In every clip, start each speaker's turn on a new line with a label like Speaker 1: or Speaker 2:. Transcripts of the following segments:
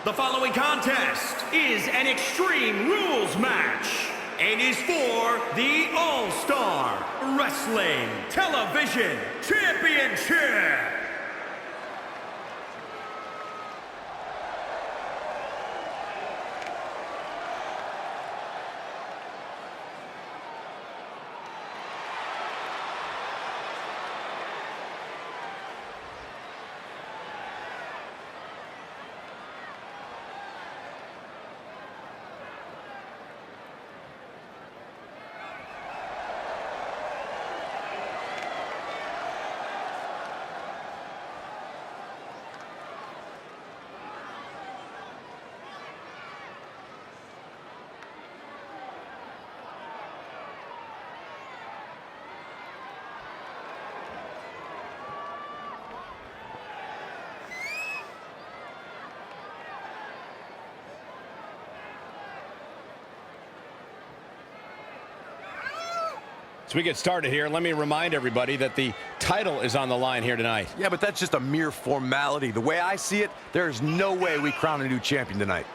Speaker 1: The following contest is an Extreme Rules match and is for the All-Star Wrestling Television Championship.
Speaker 2: As we get started here, let me remind everybody that the title is on the line here tonight.
Speaker 3: Yeah, but that's just a mere formality. The way I see it, there's no way we crown a new champion tonight.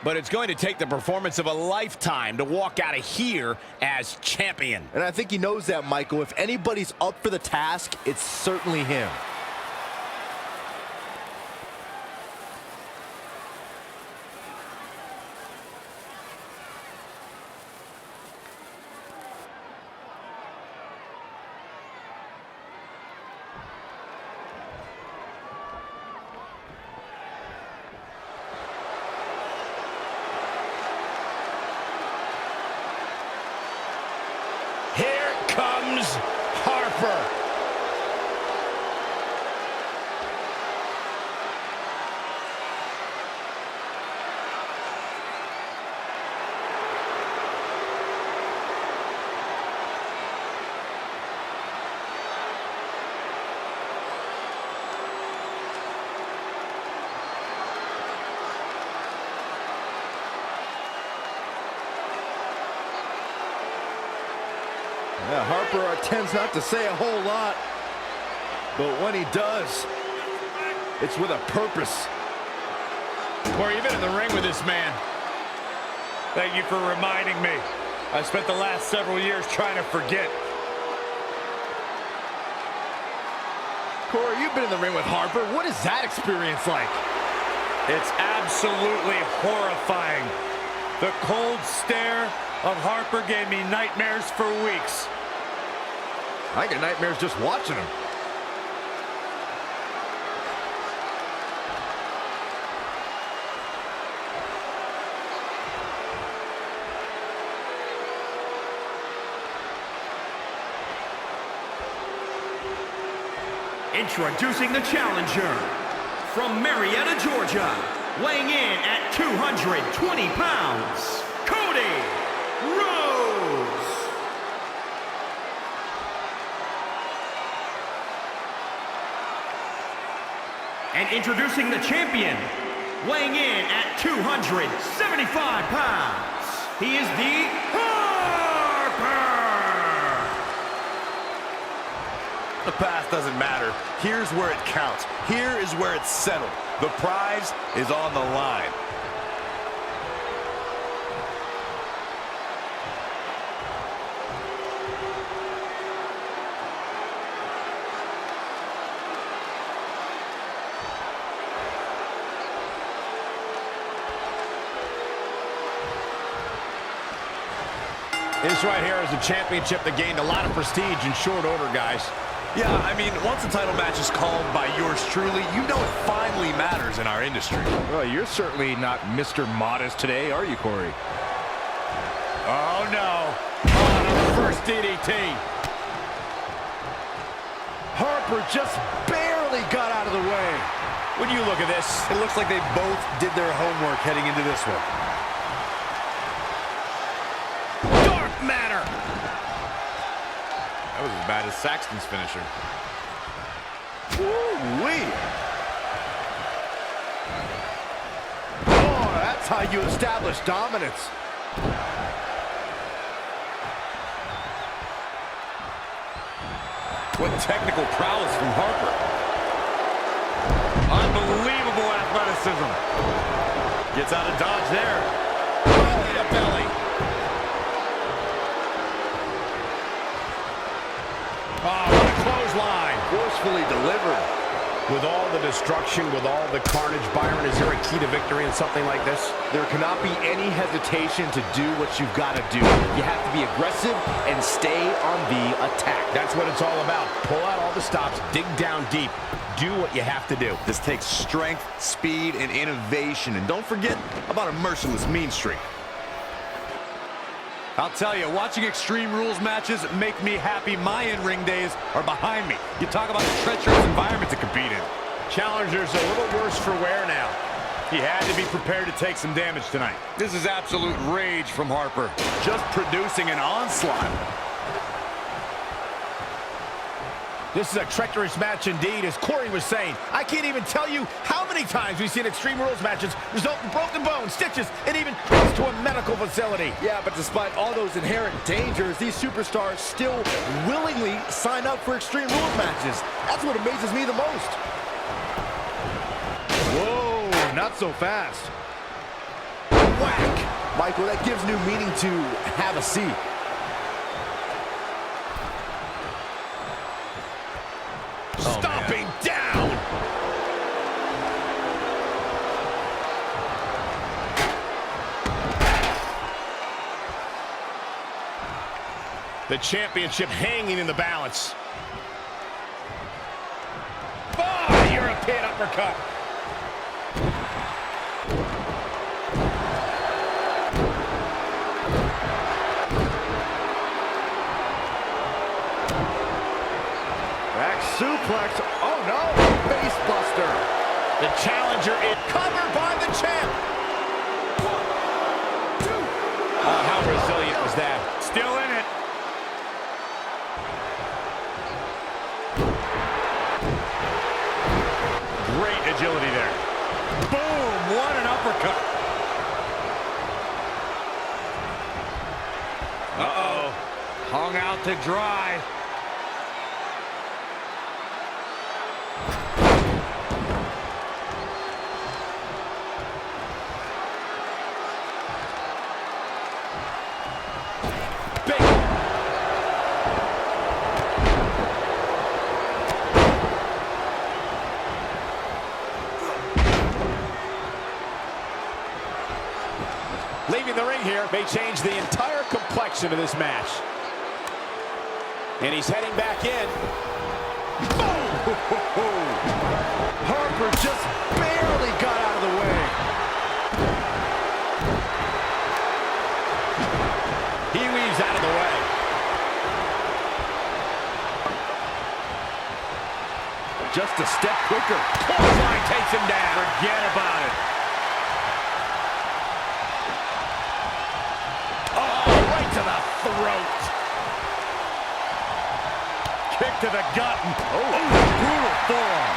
Speaker 2: But it's going to take the performance of a lifetime to walk out of here as champion.
Speaker 4: And I think he knows that, Michael. If anybody's up for the task, it's certainly him.
Speaker 2: Here comes Harper.
Speaker 4: Yeah, Harper tends not to say a whole lot, but when he does, it's with a purpose.
Speaker 2: Corey, you've been in the ring with this man.
Speaker 5: Thank you for reminding me. I spent the last several years trying to forget.
Speaker 4: Corey, you've been in the ring with Harper. What is that experience like?
Speaker 5: It's absolutely horrifying. The cold stare of Harper gave me nightmares for weeks.
Speaker 4: I get nightmares just watching him.
Speaker 1: Introducing the challenger from Marietta, Georgia, weighing in at 220 pounds, Cody Rhodes. And introducing the champion, weighing in at 275 pounds, he is the Harper.
Speaker 3: The past doesn't matter. Here's where it counts. Here is where it's settled. The prize is on the line.
Speaker 2: This right here is a championship that gained a lot of prestige in short order, guys.
Speaker 3: Yeah, I mean, once a title match is called by yours truly, you know it finally matters in our industry.
Speaker 4: Well, you're certainly not Mr. Modest today, are you, Corey?
Speaker 2: Oh, no. Oh, the first DDT.
Speaker 4: Harper just barely got out of the way.
Speaker 2: When you look at this,
Speaker 4: It looks like they both did their homework heading into this one.
Speaker 2: dark matter.
Speaker 3: That was as bad as Saxton's finisher.
Speaker 4: Woo-wee. Oh, that's how you establish dominance.
Speaker 3: What technical prowess from Harper.
Speaker 5: Unbelievable athleticism.
Speaker 3: Gets out of dodge there.
Speaker 2: Belly to belly. Oh, what a clothesline.
Speaker 4: Forcefully delivered.
Speaker 2: With all the destruction, with all the carnage, Byron, is there a key to victory in something like this?
Speaker 4: There cannot be any hesitation to do what you've got to do. You have to be aggressive and stay on the attack.
Speaker 2: That's what it's all about. Pull out all the stops, dig down deep. Do what you have to do.
Speaker 3: This takes strength, speed, and innovation. And don't forget about a merciless mean streak.
Speaker 5: I'll tell you, watching Extreme Rules matches make me happy my in-ring days are behind me. You talk about a treacherous environment to compete in.
Speaker 2: Challenger's a little worse for wear now.
Speaker 5: He had to be prepared to take some damage tonight.
Speaker 3: This is absolute rage from Harper. Just producing an onslaught.
Speaker 2: This is a treacherous match indeed, as Corey was saying. I can't even tell you how many times we've seen Extreme Rules matches result in broken bones, stitches, and even trips to a medical facility.
Speaker 4: Yeah, but despite all those inherent dangers, these superstars still willingly sign up for Extreme Rules matches. That's what amazes me the most. Whoa, not so fast. Whack! Michael, that gives new meaning to have a seat.
Speaker 2: Stomping down! The championship hanging in the balance. Oh, European uppercut.
Speaker 4: Back suplex. Oh no! Face buster.
Speaker 2: The challenger is covered by the champ. 1, 2. Oh, how resilient was that?
Speaker 5: Still in it. Great agility there. Boom! What an uppercut. Uh-oh. Hung out to dry.
Speaker 2: Leaving the ring here may change the entire complexion of this match. And he's heading back in. Boom!
Speaker 4: Harper just barely got out of the way.
Speaker 2: He weaves out of the way.
Speaker 4: Just a step quicker.
Speaker 2: Clothesline takes him down.
Speaker 5: Forget about it.
Speaker 2: To the throat.
Speaker 5: Kick to the gut. Brutal forearm.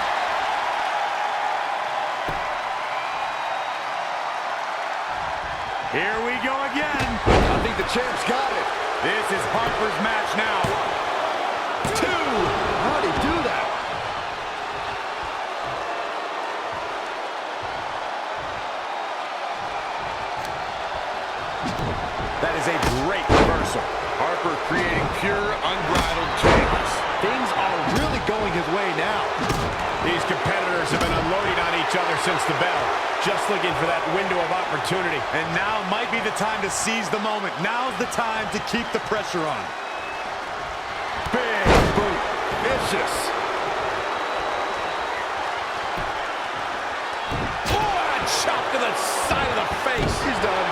Speaker 5: Here we go again.
Speaker 4: I think the champ's got it.
Speaker 5: This is Harper's match now.
Speaker 4: 2. How'd he do that?
Speaker 3: That is a great reversal. Harper creating pure, unbridled chaos.
Speaker 4: Things are really going his way now.
Speaker 2: These competitors have been unloading on each other since the bell, just looking for that window of opportunity.
Speaker 5: And now might be the time to seize the moment. Now's the time to keep the pressure on.
Speaker 4: Big boot. Vicious.
Speaker 2: Oh, a chop to the side of the face.
Speaker 4: He's done.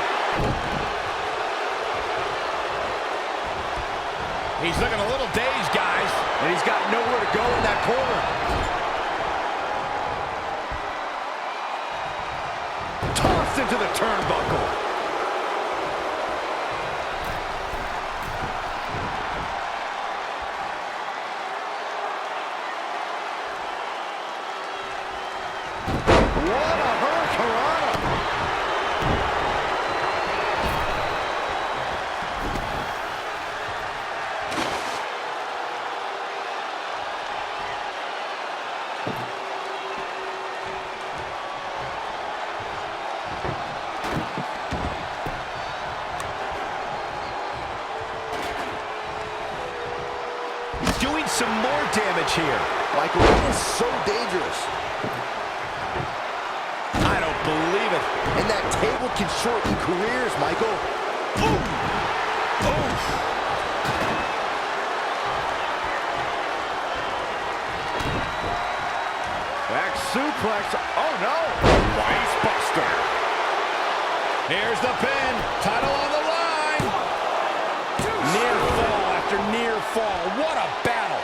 Speaker 2: He's looking a little dazed, guys.
Speaker 4: And he's got nowhere to go in that corner. Tossed into the turnbuckle. What a hurricanrana.
Speaker 2: doing some more damage here.
Speaker 4: Michael, that is so dangerous.
Speaker 2: I don't believe it.
Speaker 4: And that table can shorten careers, Michael.
Speaker 2: Ooh. Oh.
Speaker 4: Back suplex. Oh, no.
Speaker 2: Face buster. Here's the pin. Title on the line. Near fall after near fall. What a battle.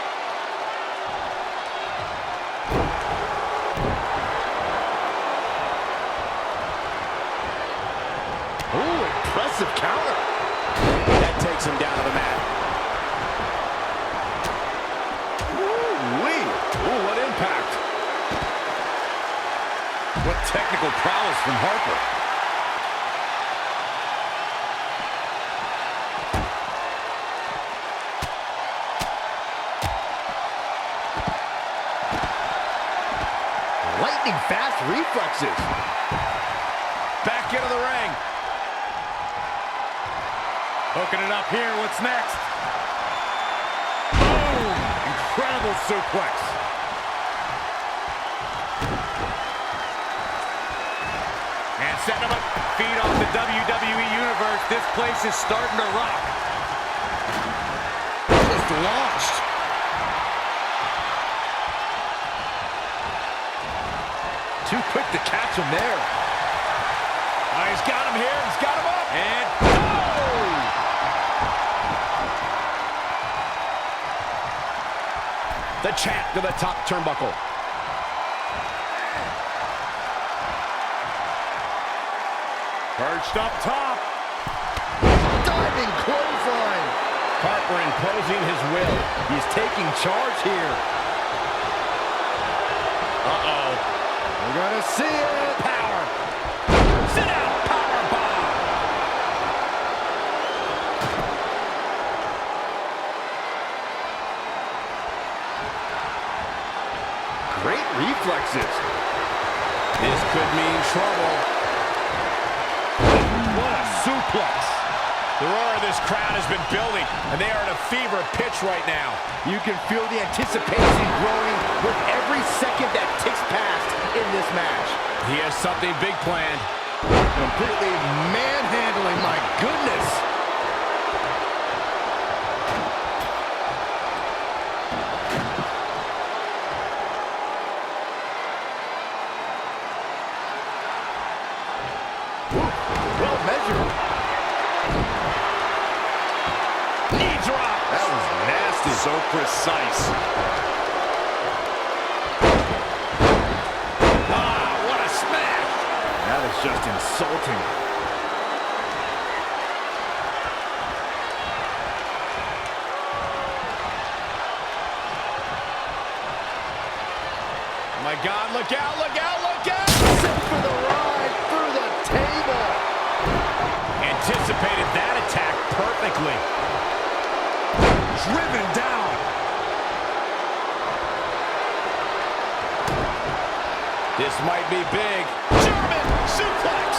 Speaker 4: Ooh, impressive counter.
Speaker 2: That takes him down to the mat.
Speaker 4: Ooh-wee.
Speaker 2: Ooh, what impact.
Speaker 3: What technical prowess from Harper.
Speaker 4: Lightning fast reflexes.
Speaker 2: Back into the ring.
Speaker 5: Hooking it up here. What's next? Boom! Incredible suplex. And setting him up. Feed off the WWE Universe. This place is starting to rock.
Speaker 4: Just launched. Too quick to catch him there.
Speaker 2: Oh, he's got him here. He's got him up.
Speaker 5: And
Speaker 2: the champ to the top turnbuckle.
Speaker 5: perched up top.
Speaker 4: Diving clothesline.
Speaker 2: Harper imposing his will.
Speaker 4: He's taking charge here.
Speaker 2: Uh-oh.
Speaker 4: We're gonna see it.
Speaker 2: Power. Sit down. Power bomb.
Speaker 4: Great reflexes.
Speaker 2: This could mean trouble. What a suplex. The roar of this crowd has been building, and they are at a fever pitch right now.
Speaker 4: You can feel the anticipation growing with every second that ticks past in this match.
Speaker 2: He has something big planned.
Speaker 4: Completely manhandling, my goodness. Well measured.
Speaker 2: Knee drop.
Speaker 4: That was nasty.
Speaker 3: So precise.
Speaker 2: Ah, what a smash.
Speaker 4: That is just insulting.
Speaker 2: Oh my God, look out, look out, look out.
Speaker 4: Set for the ride through the table.
Speaker 2: Anticipated that attack perfectly.
Speaker 5: Driven down.
Speaker 2: This might be big. German suplex.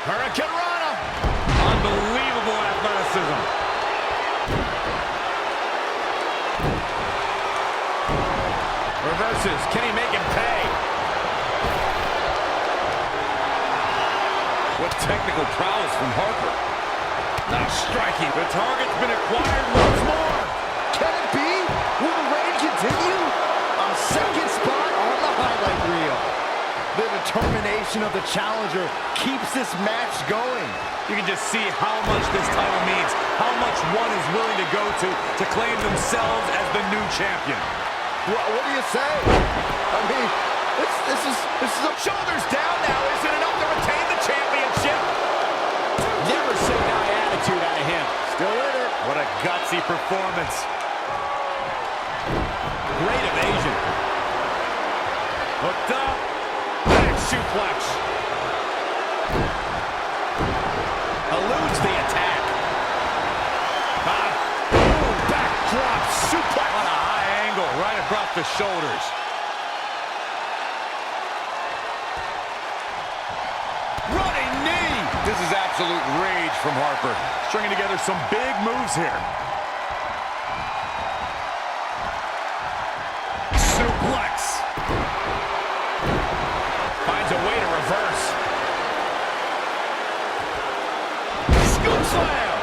Speaker 2: Hurricane Rana.
Speaker 5: Unbelievable athleticism.
Speaker 2: Reverses. Can he make him pay?
Speaker 3: What technical prowess from Harper.
Speaker 2: Nice striking.
Speaker 5: The target's been acquired once more.
Speaker 4: Can it be? Will the reign continue? A second spot on the highlight reel. The determination of the challenger keeps this match going.
Speaker 5: You can just see how much this title means, how much one is willing to go to claim themselves as the new champion.
Speaker 4: What do you say? I mean, this is a...
Speaker 2: Shoulders down now. Is it enough to retain the championship? Never say die attitude out of him.
Speaker 4: Still in it.
Speaker 5: What a gutsy performance.
Speaker 2: Great evasion.
Speaker 5: Hooked up. Back suplex.
Speaker 2: Eludes the attack.
Speaker 5: Backdrop suplex. On a high angle, right across the shoulders.
Speaker 3: absolute rage from Harper. Stringing together some big moves here. Suplex.
Speaker 2: Finds a way to reverse.
Speaker 3: Scoop slam.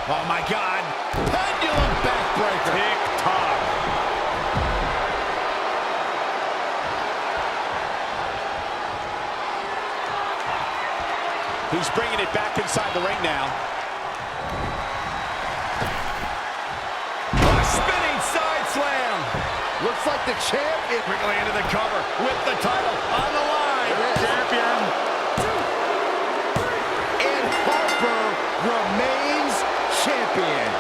Speaker 2: Oh my God. Pendulum backbreaker.
Speaker 3: Tick-tock.
Speaker 2: He's bringing it back inside the ring now.
Speaker 3: A spinning side slam.
Speaker 4: Looks like the champion.
Speaker 2: Quickly into the cover with the title on the line.
Speaker 3: Champion.
Speaker 4: And Harper remains champion.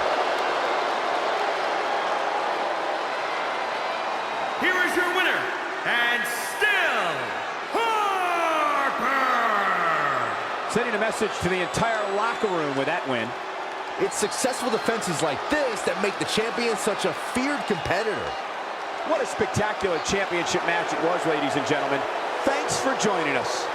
Speaker 1: Here is your winner, and still Harper!
Speaker 6: Sending a message to the entire locker room with that win.
Speaker 4: It's successful defenses like this that make the champion such a feared competitor.
Speaker 6: What a spectacular championship match it was, ladies and gentlemen. Thanks for joining us.